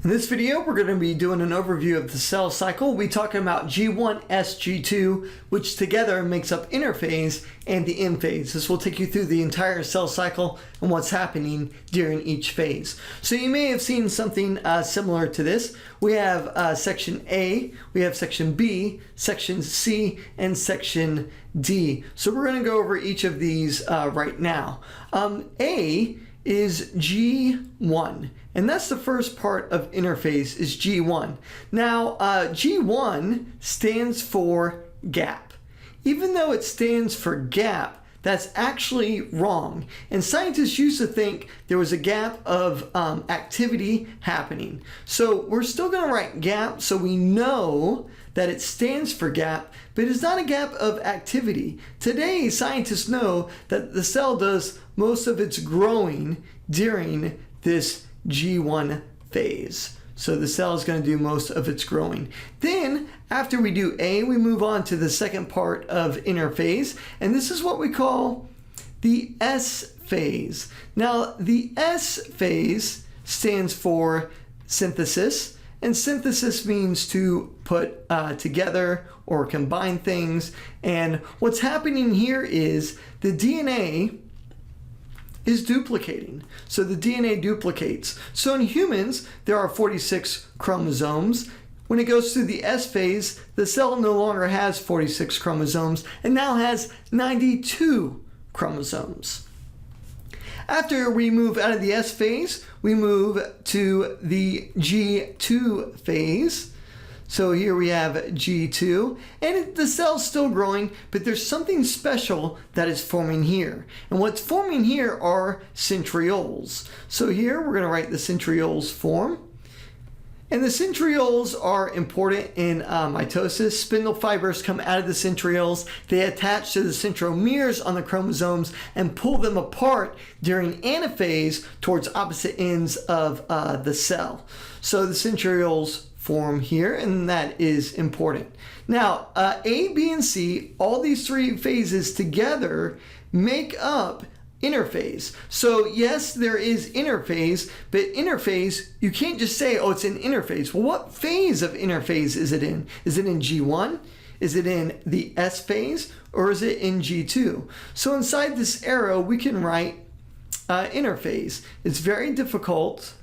In this video, we're going to be doing an overview of the cell cycle. We'll be talking about G1, S, G2, which together makes up interphase, and the M phase. This will take you through the entire cell cycle and what's happening during each phase. So you may have seen something similar to this. We have section A, we have section B, section C, and section D. So we're going to go over each of these right now. A is G1, and that's the first part of interphase is G1. Now G1 stands for gap. Even though it stands for gap, that's actually wrong, and scientists used to think there was a gap of activity happening. So we're still going to write gap so we know that it stands for gap, but it's not a gap of activity. Today, scientists know that the cell does most of its growing during this G1 phase. So the cell is going to do most of its growing. Then, after we do A, we move on to the second part of interphase, and this is what we call the S phase. Now, the S phase stands for synthesis, and synthesis means to put together or combine things. And what's happening here is the DNA is duplicating. So the DNA duplicates. So in humans, there are 46 chromosomes. When it goes through the S phase, the cell no longer has 46 chromosomes and now has 92 chromosomes. After we move out of the S phase, we move to the G2 phase. So here we have G2, and the cell's still growing, but there's something special that is forming here. And what's forming here are centrioles. So here we're going to write the centrioles form. And the centrioles are important in mitosis. Spindle fibers come out of the centrioles. They attach to the centromeres on the chromosomes and pull them apart during anaphase towards opposite ends of the cell. So the centrioles form here, and that is important. Now, A, B, and C, all these three phases together make up interphase. So yes, there is interphase, but interphase, you can't just say, oh, it's in interphase. Well, what phase of interphase is it in? Is it in G1? Is it in the S phase? Or is it in G2? So inside this arrow, we can write interphase. It's very difficult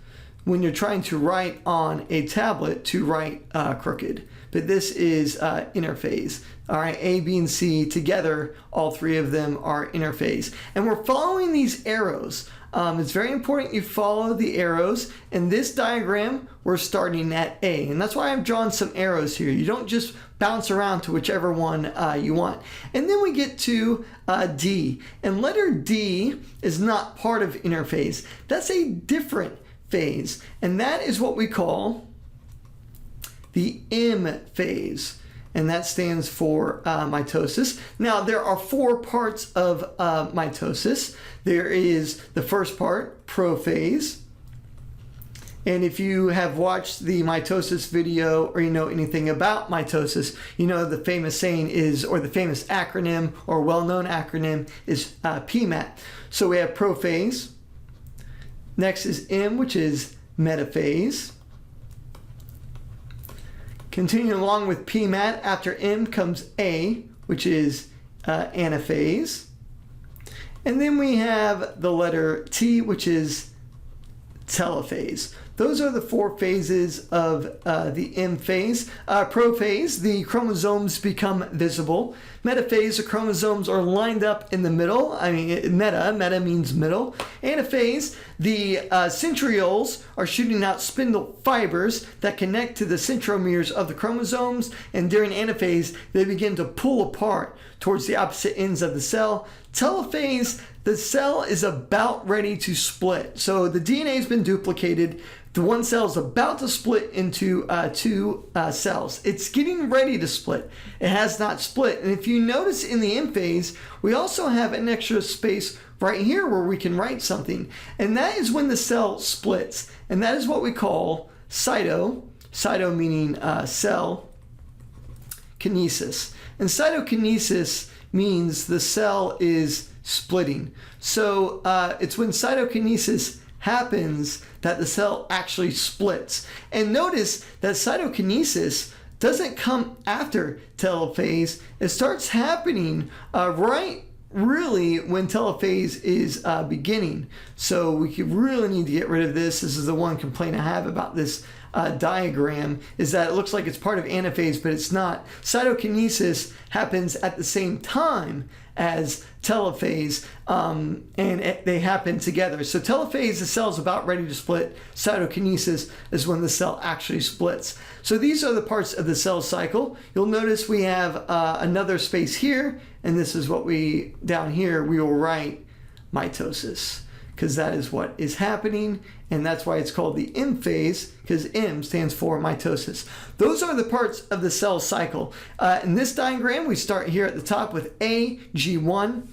when you're trying to write on a tablet to write crooked. But this is interphase. All right, A, B, and C together, all three of them are interphase. And we're following these arrows. It's very important you follow the arrows. In this diagram, we're starting at A. And that's why I've drawn some arrows here. You don't just bounce around to whichever one you want. And then we get to D. And letter D is not part of interphase. That's a different phase, and that is what we call the M phase, and that stands for mitosis. Now, there are four parts of mitosis. There is the first part, prophase, and if you have watched the mitosis video or you know anything about mitosis, you know the famous saying is, or the famous acronym or well-known acronym is PMAT. So we have prophase. Next is M, which is metaphase. Continuing along with PMAT, after M comes A, which is anaphase. And then we have the letter T, which is telophase. Those are the four phases of the M phase. Prophase, the chromosomes become visible. Metaphase, the chromosomes are lined up in the middle. I mean, meta means middle. Anaphase, the centrioles are shooting out spindle fibers that connect to the centromeres of the chromosomes, and during anaphase, they begin to pull apart towards the opposite ends of the cell. Telophase, the cell is about ready to split. So the DNA has been duplicated. The one cell is about to split into two cells. It's getting ready to split. It has not split. And if you notice in the M phase, we also have an extra space right here where we can write something. And that is when the cell splits. And that is what we call cyto meaning cell, kinesis. And cytokinesis means the cell is splitting. So it's when cytokinesis happens that the cell actually splits. And notice that cytokinesis doesn't come after telophase. It starts happening really when telophase is beginning. So we really need to get rid of this. This is the one complaint I have about this diagram, is that it looks like it's part of anaphase, but it's not. Cytokinesis happens at the same time as telophase, and they happen together. So telophase, the cell is about ready to split. Cytokinesis is when the cell actually splits. So these are the parts of the cell cycle. You'll notice we have another space here, and this is what down here, we will write mitosis, because that is what is happening, and that's why it's called the M phase, because M stands for mitosis. Those are the parts of the cell cycle. In this diagram, we start here at the top with A, G1.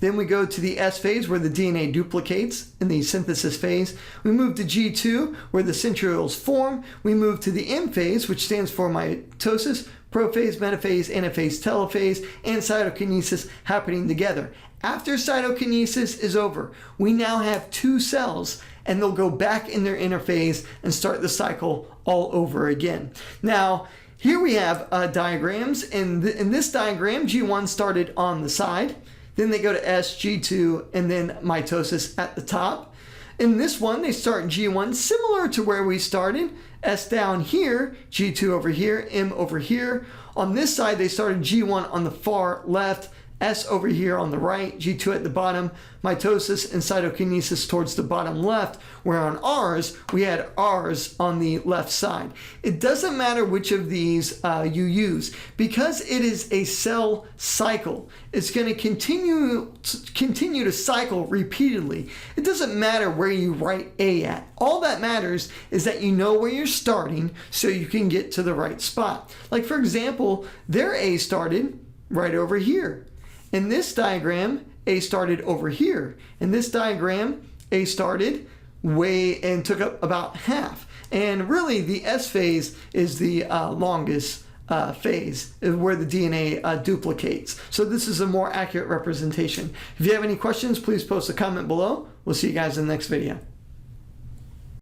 Then we go to the S phase, where the DNA duplicates in the synthesis phase. We move to G2, where the centrioles form. We move to the M phase, which stands for mitosis, prophase, metaphase, anaphase, telophase, and cytokinesis happening together. After cytokinesis is over, we now have two cells, and they'll go back in their interphase and start the cycle all over again. Now, here we have diagrams. In this diagram, G1 started on the side. Then they go to S, G2, and then mitosis at the top. In this one, they start G1 similar to where we started. S down here, G2 over here, M over here. On this side, they started G1 on the far left, S over here on the right, G2 at the bottom, mitosis and cytokinesis towards the bottom left, where on ours, we had R's on the left side. It doesn't matter which of these you use, because it is a cell cycle. It's going to continue to cycle repeatedly. It doesn't matter where you write A at. All that matters is that you know where you're starting so you can get to the right spot. Like, for example, their A started right over here. In this diagram, A started over here. In this diagram, A started way and took up about half. And really, the S phase is the longest phase, where the DNA duplicates. So this is a more accurate representation. If you have any questions, please post a comment below. We'll see you guys in the next video.